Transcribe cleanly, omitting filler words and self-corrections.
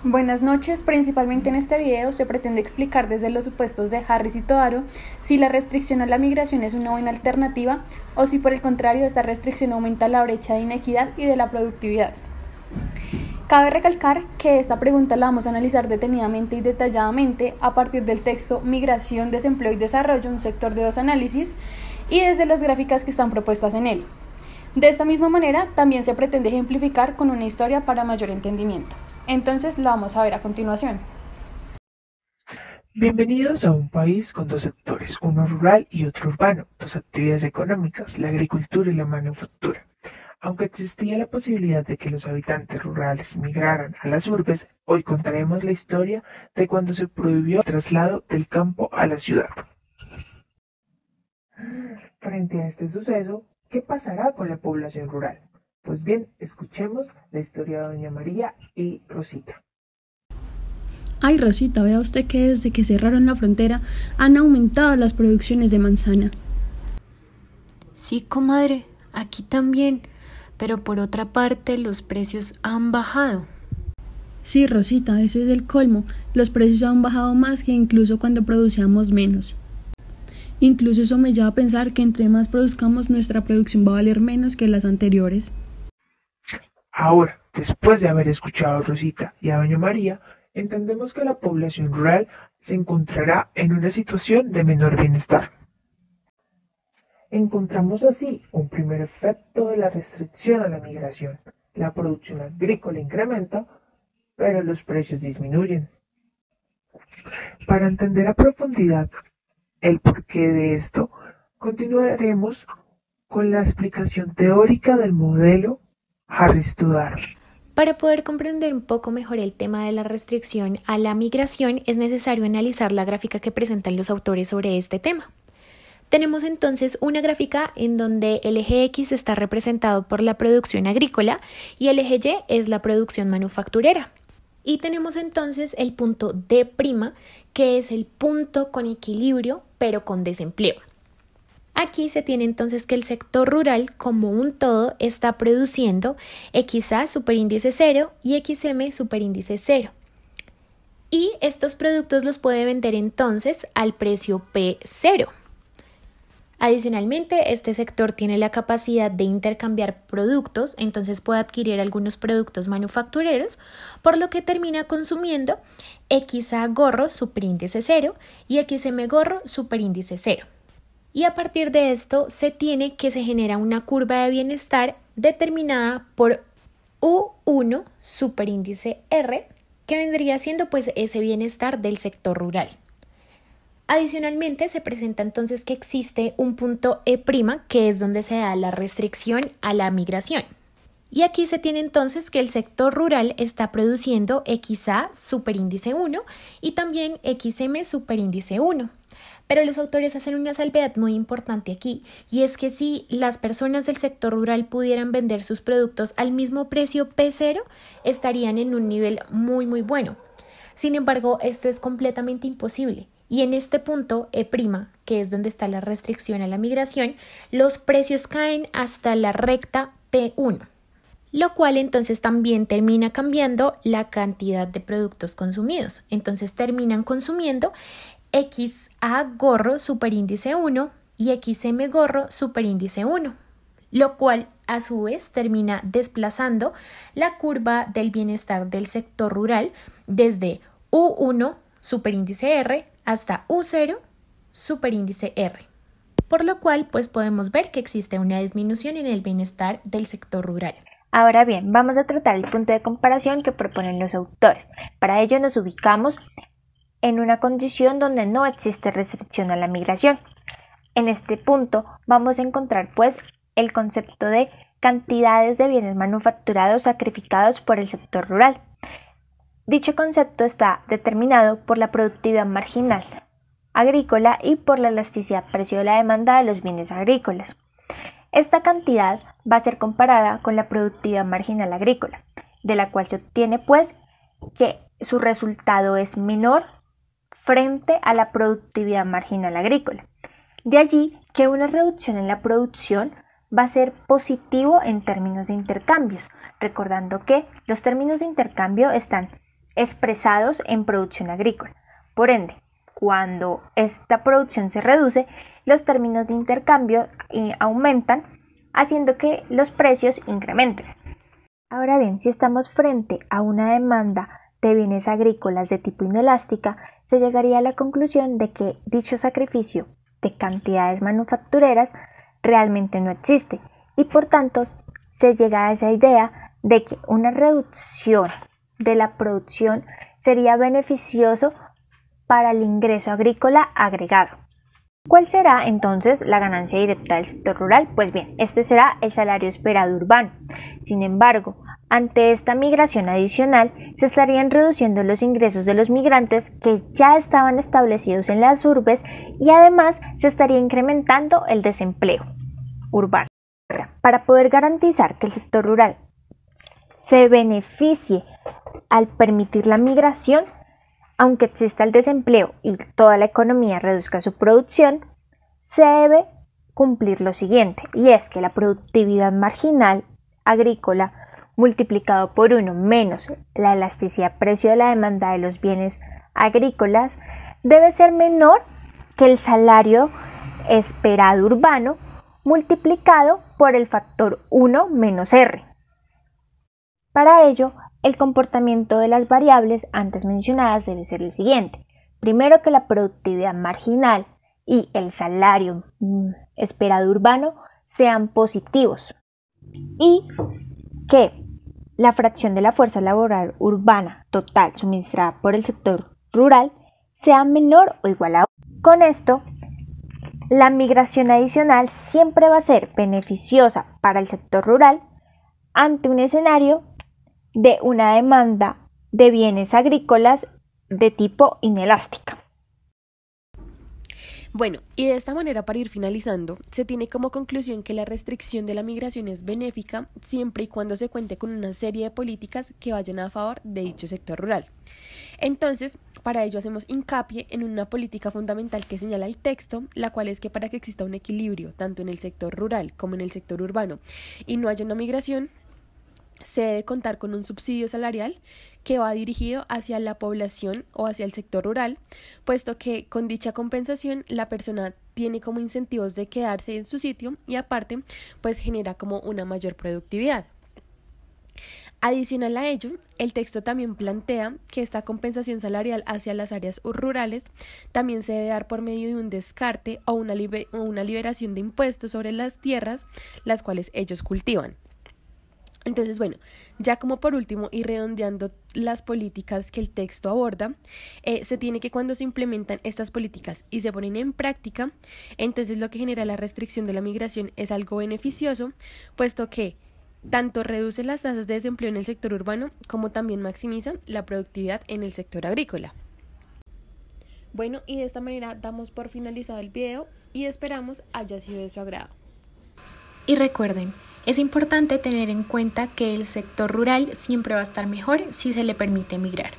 Buenas noches, principalmente en este video se pretende explicar desde los supuestos de Harris y Todaro si la restricción a la migración es una buena alternativa o si por el contrario esta restricción aumenta la brecha de inequidad y de la productividad. Cabe recalcar que esta pregunta la vamos a analizar detenidamente y detalladamente a partir del texto Migración, Desempleo y Desarrollo, un sector de dos análisis, y desde las gráficas que están propuestas en él. De esta misma manera, también se pretende ejemplificar con una historia para mayor entendimiento. Entonces la vamos a ver a continuación. Bienvenidos a un país con dos sectores, uno rural y otro urbano, dos actividades económicas, la agricultura y la manufactura. Aunque existía la posibilidad de que los habitantes rurales migraran a las urbes, hoy contaremos la historia de cuando se prohibió el traslado del campo a la ciudad. Frente a este suceso, ¿qué pasará con la población rural? Pues bien, escuchemos la historia de Doña María y Rosita. Ay, Rosita, vea usted que desde que cerraron la frontera han aumentado las producciones de manzana. Sí, comadre, aquí también, pero por otra parte los precios han bajado. Sí, Rosita, eso es el colmo. Los precios han bajado más que incluso cuando producíamos menos. Incluso eso me lleva a pensar que entre más produzcamos, nuestra producción va a valer menos que las anteriores. Ahora, después de haber escuchado a Rosita y a Doña María, entendemos que la población rural se encontrará en una situación de menor bienestar. Encontramos así un primer efecto de la restricción a la migración. La producción agrícola incrementa, pero los precios disminuyen. Para entender a profundidad el porqué de esto, continuaremos con la explicación teórica del modelo Harris-Todaro. Para poder comprender un poco mejor el tema de la restricción a la migración, es necesario analizar la gráfica que presentan los autores sobre este tema. Tenemos entonces una gráfica en donde el eje X está representado por la producción agrícola y el eje Y es la producción manufacturera. Y tenemos entonces el punto D', que es el punto con equilibrio, pero con desempleo. Aquí se tiene entonces que el sector rural como un todo está produciendo XA superíndice 0 y XM superíndice 0. Y estos productos los puede vender entonces al precio P0. Adicionalmente, este sector tiene la capacidad de intercambiar productos, entonces puede adquirir algunos productos manufactureros, por lo que termina consumiendo XA gorro superíndice 0 y XM gorro superíndice 0. Y a partir de esto se tiene que se genera una curva de bienestar determinada por U1 superíndice R, que vendría siendo pues ese bienestar del sector rural. Adicionalmente se presenta entonces que existe un punto E', que es donde se da la restricción a la migración. Y aquí se tiene entonces que el sector rural está produciendo XA superíndice 1 y también XM superíndice 1. Pero los autores hacen una salvedad muy importante aquí, y es que si las personas del sector rural pudieran vender sus productos al mismo precio P0, estarían en un nivel muy bueno. Sin embargo, esto es completamente imposible. Y en este punto E', que es donde está la restricción a la migración, los precios caen hasta la recta P1, lo cual entonces también termina cambiando la cantidad de productos consumidos. Entonces terminan consumiendo XA gorro superíndice 1 y XM gorro superíndice 1, lo cual a su vez termina desplazando la curva del bienestar del sector rural desde U1 superíndice R hasta U0 superíndice R, por lo cual pues podemos ver que existe una disminución en el bienestar del sector rural. Ahora bien, vamos a tratar el punto de comparación que proponen los autores. Para ello nos ubicamos en una condición donde no existe restricción a la migración. En este punto vamos a encontrar pues el concepto de cantidades de bienes manufacturados sacrificados por el sector rural. Dicho concepto está determinado por la productividad marginal agrícola y por la elasticidad precio de la demanda de los bienes agrícolas. Esta cantidad va a ser comparada con la productividad marginal agrícola, de la cual se obtiene pues que su resultado es menor frente a la productividad marginal agrícola. De allí que una reducción en la producción va a ser positivo en términos de intercambios, recordando que los términos de intercambio están expresados en producción agrícola. Por ende, cuando esta producción se reduce, los términos de intercambio aumentan, haciendo que los precios incrementen. Ahora bien, si estamos frente a una demanda de bienes agrícolas de tipo inelástica, se llegaría a la conclusión de que dicho sacrificio de cantidades manufactureras realmente no existe y por tanto se llega a esa idea de que una reducción de la producción sería beneficioso para el ingreso agrícola agregado. ¿Cuál será entonces la ganancia directa del sector rural? Pues bien, este será el salario esperado urbano. Sin embargo, ante esta migración adicional, se estarían reduciendo los ingresos de los migrantes que ya estaban establecidos en las urbes y además se estaría incrementando el desempleo urbano. Para poder garantizar que el sector rural se beneficie al permitir la migración, aunque exista el desempleo y toda la economía reduzca su producción, se debe cumplir lo siguiente, y es que la productividad marginal agrícola multiplicado por 1 menos la elasticidad precio de la demanda de los bienes agrícolas debe ser menor que el salario esperado urbano multiplicado por el factor 1 menos R. Para ello, el comportamiento de las variables antes mencionadas debe ser el siguiente. Primero, que la productividad marginal y el salario esperado urbano sean positivos y que la fracción de la fuerza laboral urbana total suministrada por el sector rural sea menor o igual a 1. Con esto, la migración adicional siempre va a ser beneficiosa para el sector rural ante un escenario de una demanda de bienes agrícolas de tipo inelástica. Bueno, y de esta manera, para ir finalizando, se tiene como conclusión que la restricción de la migración es benéfica siempre y cuando se cuente con una serie de políticas que vayan a favor de dicho sector rural. Entonces, para ello hacemos hincapié en una política fundamental que señala el texto, la cual es que para que exista un equilibrio tanto en el sector rural como en el sector urbano y no haya una migración, se debe contar con un subsidio salarial que va dirigido hacia la población o hacia el sector rural, puesto que con dicha compensación la persona tiene como incentivos de quedarse en su sitio y aparte pues genera como una mayor productividad. Adicional a ello, el texto también plantea que esta compensación salarial hacia las áreas rurales también se debe dar por medio de un descarte o una liberación de impuestos sobre las tierras las cuales ellos cultivan. Entonces, bueno, ya como por último y redondeando las políticas que el texto aborda, se tiene que cuando se implementan estas políticas y se ponen en práctica, entonces lo que genera la restricción de la migración es algo beneficioso, puesto que tanto reduce las tasas de desempleo en el sector urbano como también maximiza la productividad en el sector agrícola. Bueno, y de esta manera damos por finalizado el video y esperamos haya sido de su agrado. Y recuerden, es importante tener en cuenta que el sector rural siempre va a estar mejor si se le permite migrar.